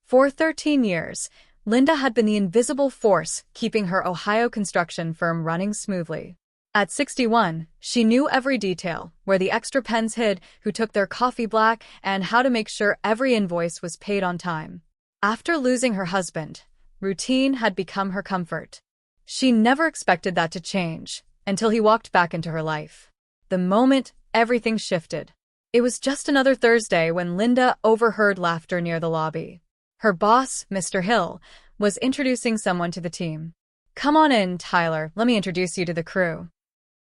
For 13 years, Linda had been the invisible force keeping her Ohio construction firm running smoothly. At 61, she knew every detail, where the extra pens hid, who took their coffee black, and how to make sure every invoice was paid on time. After losing her husband, routine had become her comfort. She never expected that to change, until he walked back into her life. The moment, everything shifted. It was just another Thursday when Linda overheard laughter near the lobby. Her boss, Mr. Hill, was introducing someone to the team. "Come on in, Tyler, let me introduce you to the crew."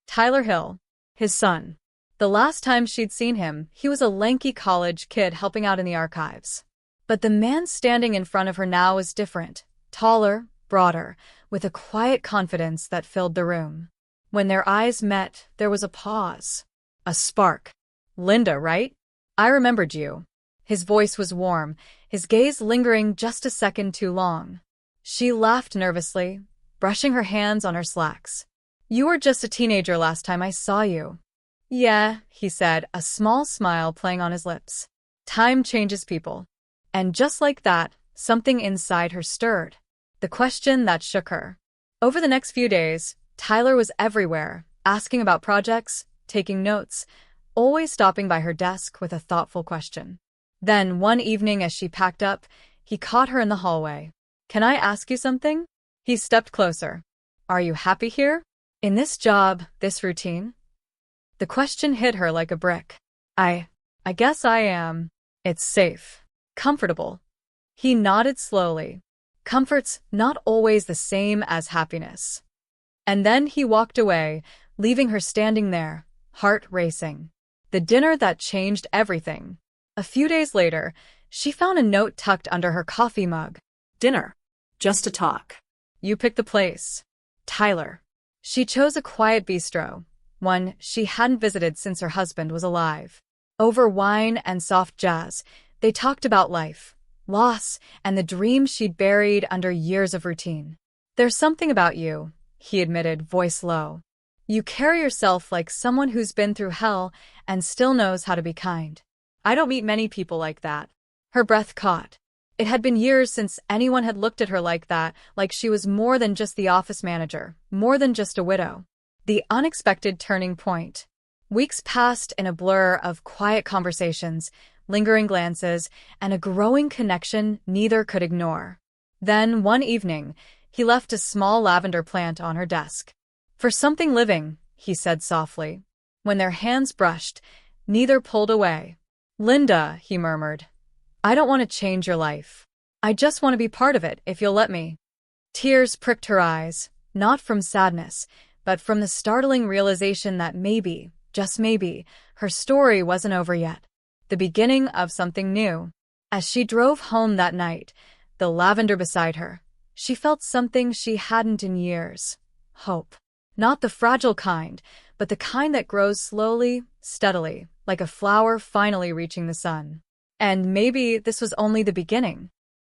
Tyler Hill, his son. The last time she'd seen him, he was a lanky college kid helping out in the archives. But the man standing in front of her now was different, taller, broader, with a quiet confidence that filled the room. When their eyes met, there was a pause. A spark. "Linda, right? I remembered you." His voice was warm, his gaze lingering just a second too long. She laughed nervously, brushing her hands on her slacks. "You were just a teenager last time I saw you." "Yeah," he said, a small smile playing on his lips. "Time changes people." And just like that, something inside her stirred. The question that shook her. Over the next few days, Tyler was everywhere, asking about projects, taking notes, always stopping by her desk with a thoughtful question. Then, one evening as she packed up, he caught her in the hallway. "Can I ask you something?" He stepped closer. "Are you happy here? In this job, this routine?" The question hit her like a brick. I guess I am. It's safe. Comfortable." He nodded slowly. Comfort's not always the same as happiness. And then he walked away, leaving her standing there, heart racing. The dinner that changed everything. A few days later, she found a note tucked under her coffee mug. "Dinner. Just to talk." "You picked the place." Tyler. She chose a quiet bistro, one she hadn't visited since her husband was alive. Over wine and soft jazz, they talked about life, loss, and the dreams she'd buried under years of routine. "There's something about you," he admitted, voice low. "You carry yourself like someone who's been through hell and still knows how to be kind. I don't meet many people like that." Her breath caught. It had been years since anyone had looked at her like that, like she was more than just the office manager, more than just a widow. The unexpected turning point. Weeks passed in a blur of quiet conversations, lingering glances, and a growing connection neither could ignore. Then, one evening, he left a small lavender plant on her desk. "For something living," he said softly. When their hands brushed, neither pulled away. "Linda," he murmured, "I don't want to change your life. I just want to be part of it, if you'll let me." Tears pricked her eyes, not from sadness, but from the startling realization that maybe, just maybe, her story wasn't over yet. The beginning of something new. As she drove home that night, the lavender beside her, she felt something she hadn't in years. Hope. Not the fragile kind, but the kind that grows slowly, steadily, like a flower finally reaching the sun. And maybe this was only the beginning.